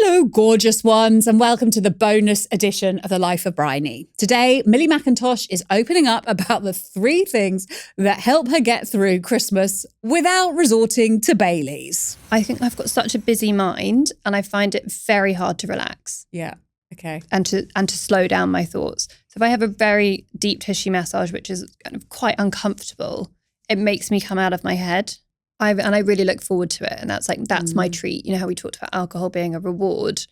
Hello, gorgeous ones, and welcome to the bonus edition of The Life of Bryony. Today, Millie Mackintosh is opening up about the 3 things that help her get through Christmas without resorting to Baileys. I think I've got such a busy mind and I find it very hard to relax. Yeah, okay. And to slow down my thoughts. So if I have a very deep tissue massage, which is kind of quite uncomfortable, it makes me come out of my head. And I really look forward to it. And that's my treat. You know how we talked about alcohol being a reward?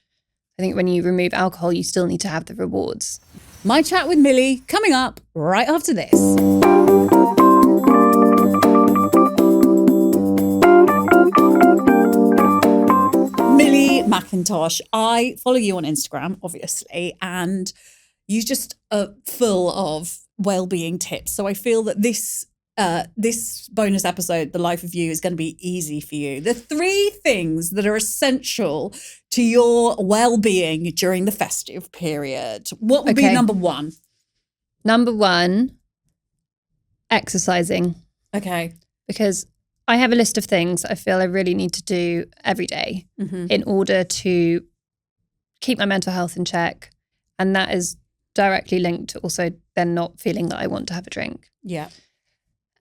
I think when you remove alcohol, you still need to have the rewards. My chat with Millie coming up right after this. Millie Mackintosh, I follow you on Instagram, obviously, and you just are full of well-being tips. So I feel that this bonus episode, The Life of You, is going to be easy for you. The 3 things that are essential to your well-being during the festive period. What would be number 1? Number 1, exercising. Okay. Because I have a list of things I feel I really need to do every day in order to keep my mental health in check. And that is directly linked to also then not feeling that I want to have a drink. Yeah.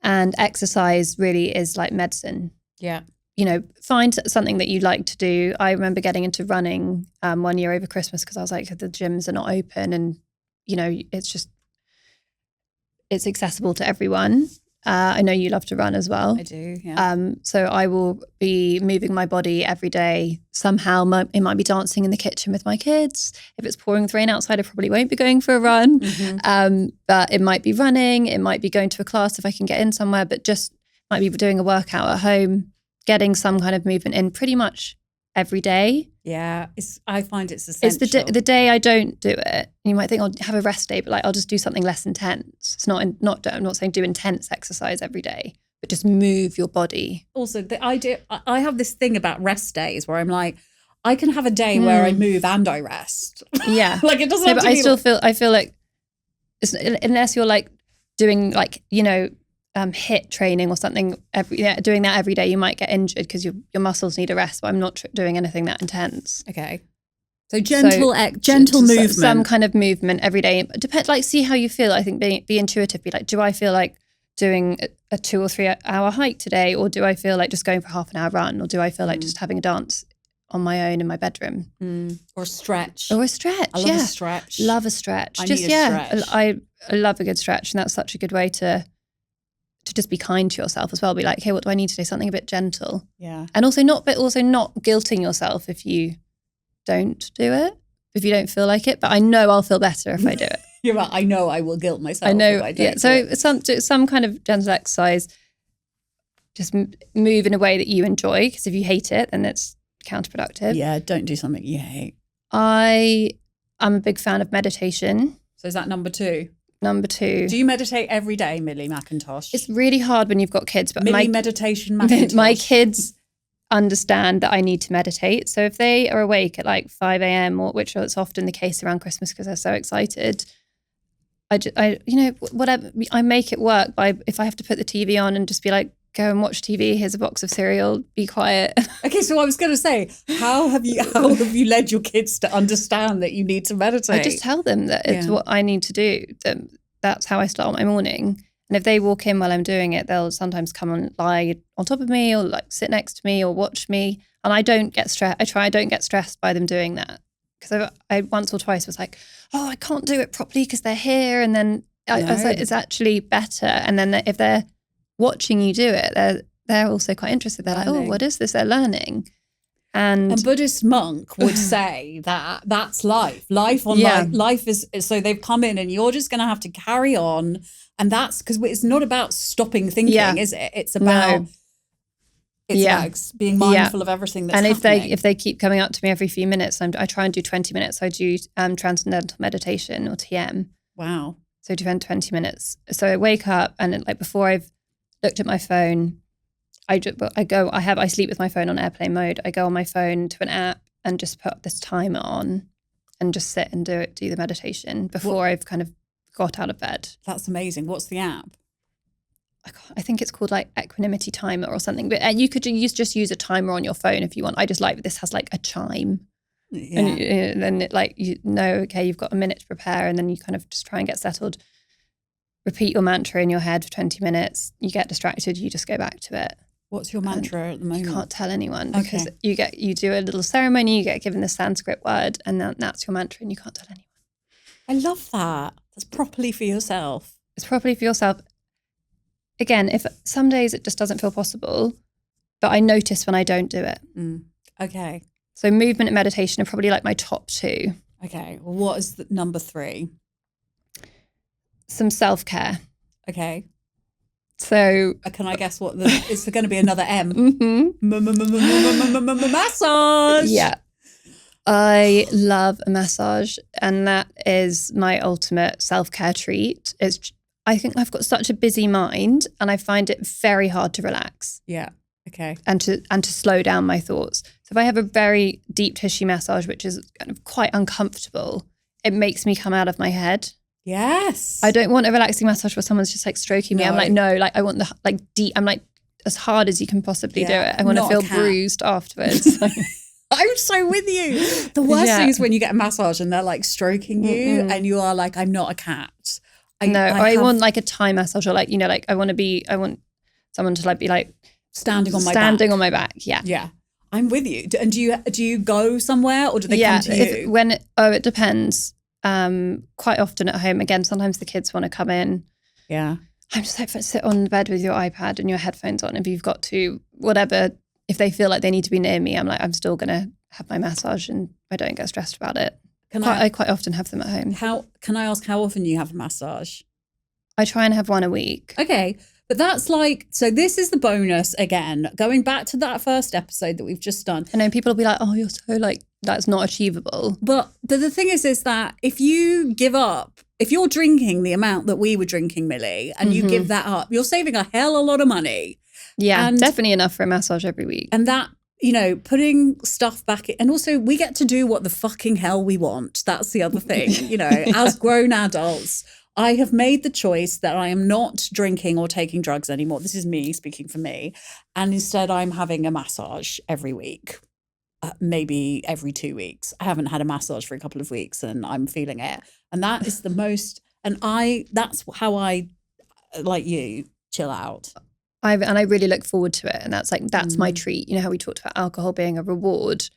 And exercise really is like medicine. Yeah. You know, find something that you like to do. I remember getting into running one year over Christmas because I was like, the gyms are not open and, you know, it's accessible to everyone. I know you love to run as well. I do, yeah. So I will be moving my body every day. Somehow it might be dancing in the kitchen with my kids. If it's pouring with rain outside, I probably won't be going for a run. But it might be running. It might be going to a class if I can get in somewhere, but just might be doing a workout at home, getting some kind of movement in pretty much every day. Yeah, I find it's essential. It's the day I don't do it. You might think I'll have a rest day, but like I'll just do something less intense. It's I'm not saying do intense exercise every day, but just move your body. Also, the idea, I have this thing about rest days where I'm like, I can have a day where I move and I rest. Yeah, like it doesn't have but to be. I feel like unless you're like doing like HIIT training or something doing that every day, you might get injured because your muscles need a rest. But I'm not doing anything that intense. Okay, so gentle movement, some kind of movement every day. See how you feel. I think be intuitive. Be like, do I feel like doing a 2 or 3 hour hike today, or do I feel like just going for half an hour run, or do I feel like just having a dance on my own in my bedroom, or a stretch, or a stretch? I love a stretch. Love a stretch. I need a stretch. I love a good stretch, and that's such a good way to just be kind to yourself as well. Be like, hey, what do I need today? Something a bit gentle. Yeah. And also not guilting yourself if you don't do it, if you don't feel like it. But I know I'll feel better if I do it. You're right. I know I will guilt myself. I know. If I don't So it's some kind of gentle exercise. Just move in a way that you enjoy, because if you hate it, then it's counterproductive. Yeah. Don't do something you hate. I'm a big fan of meditation. So is that number 2? Number 2. Do you meditate every day, Millie Mackintosh? It's really hard when you've got kids, but meditation Mackintosh. My kids understand that I need to meditate. So if they are awake at like 5 a.m, or which is often the case around Christmas because they're so excited, whatever, I make it work by, if I have to put the TV on and just be like, go and watch TV, here's a box of cereal, be quiet. Okay, so I was going to say, how have you led your kids to understand that you need to meditate? I just tell them that it's what I need to do. That's how I start my morning. And if they walk in while I'm doing it, they'll sometimes come and lie on top of me or like sit next to me or watch me. And I don't get stressed. I don't get stressed by them doing that. Because I once or twice was like, oh, I can't do it properly because they're here. And then I was like, it's actually better. And then if they're watching you do it, they're also quite interested. They're like, oh, what is this? They're learning. And a Buddhist monk would say that that's life. Life is, so they've come in and you're just going to have to carry on. And that's because it's not about stopping thinking, is it? It's about being mindful of everything that's happening. And if they keep coming up to me every few minutes, I try and do 20 minutes. I do transcendental meditation, or TM. Wow. So 20 minutes. So I wake up and like before I've looked at my phone, I sleep with my phone on airplane mode. I go on my phone to an app and just put this timer on and just sit and do the meditation before I've kind of got out of bed. That's amazing. What's the app? I think it's called like Equanimity Timer or something. But you could just use a timer on your phone if you want. I just like this has like a chime. Yeah. And then okay, you've got a minute to prepare, and then you kind of just try and get settled. Repeat your mantra in your head for 20 minutes. You get distracted, you just go back to it. What's your mantra at the moment? You can't tell anyone because you do a little ceremony, you get given the Sanskrit word, and that's your mantra, and you can't tell anyone. I love that. That's properly for yourself. It's properly for yourself. Again, if some days it just doesn't feel possible, but I notice when I don't do it. Okay. So movement and meditation are probably like my top two. Okay. Well, what is the number 3? Some self-care. Okay. So can I guess what is there going to be another M? Mm-hmm. Massage. Yeah. I love a massage, and that is my ultimate self-care treat. I think I've got such a busy mind, and I find it very hard to relax. Yeah. Okay. And to slow down my thoughts. So if I have a very deep tissue massage, which is kind of quite uncomfortable, it makes me come out of my head. Yes. I don't want a relaxing massage where someone's just like stroking me. No. I'm like, no, like I want the like deep. I'm like as hard as you can possibly do it. I want to feel bruised afterwards. I'm so with you. The worst thing is when you get a massage and they're like stroking you and you are like, I'm not a cat. I want like a Thai massage, or like, like I want someone to like be like standing on my back. Yeah. Yeah. I'm with you. And do you go somewhere, or do they come to you? It depends. Quite often at home. Again, sometimes the kids want to come in. Yeah. I'm just like, sit on the bed with your iPad and your headphones on. If you've got to, whatever, if they feel like they need to be near me, I'm like, I'm still going to have my massage, and I don't get stressed about it. I quite often have them at home. Can I ask how often you have a massage? I try and have one a week. Okay. But that's like, so this is the bonus again, going back to that first episode that we've just done. And then people will be like, oh, you're so like, that's not achievable. But the thing is that if you give up, if you're drinking the amount that we were drinking, Millie, and you give that up, you're saving a hell of a lot of money. Yeah, definitely enough for a massage every week. And that, putting stuff back in, and also we get to do what the fucking hell we want. That's the other thing, as grown adults. I have made the choice that I am not drinking or taking drugs anymore. This is me speaking for me. And instead I'm having a massage every week, maybe every 2 weeks. I haven't had a massage for a couple of weeks and I'm feeling it. And that is the most, that's how I, like you, chill out. I really look forward to it. And that's my treat. You know how we talked about alcohol being a reward?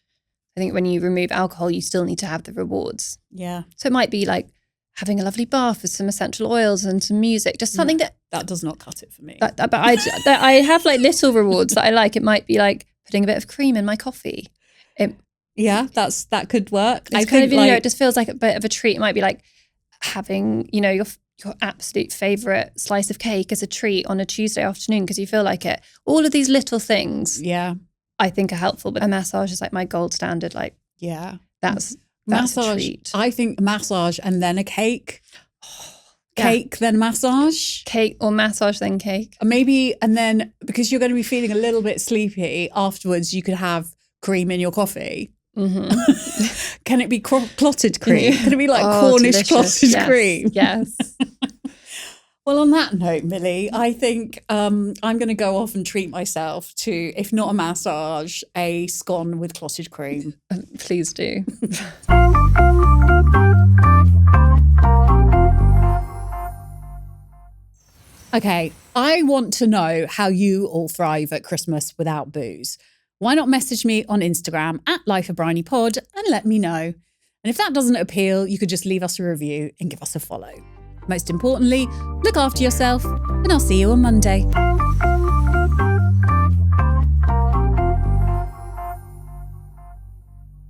I think when you remove alcohol, you still need to have the rewards. Yeah. So it might be like having a lovely bath with some essential oils and some music, just something that does not cut it for me. But I have like little rewards that I like. It might be like putting a bit of cream in my coffee. That could work. I think it just feels like a bit of a treat. It might be like having your absolute favorite slice of cake as a treat on a Tuesday afternoon because you feel like it. All of these little things, I think are helpful. But a massage is like my gold standard. Like, that's massage. A treat. I think massage and then a cake. Cake, then massage. Cake or massage, then cake. Maybe, and then because you're going to be feeling a little bit sleepy afterwards, you could have cream in your coffee. Mm-hmm. Can it be clotted cream? Can it be like Cornish clotted cream? Yes. Well, on that note, Millie, I think I'm going to go off and treat myself to, if not a massage, a scone with clotted cream. Please do. Okay, I want to know how you all thrive at Christmas without booze. Why not message me on Instagram at lifeofbryonypod and let me know. And if that doesn't appeal, you could just leave us a review and give us a follow. Most importantly, look after yourself, and I'll see you on Monday.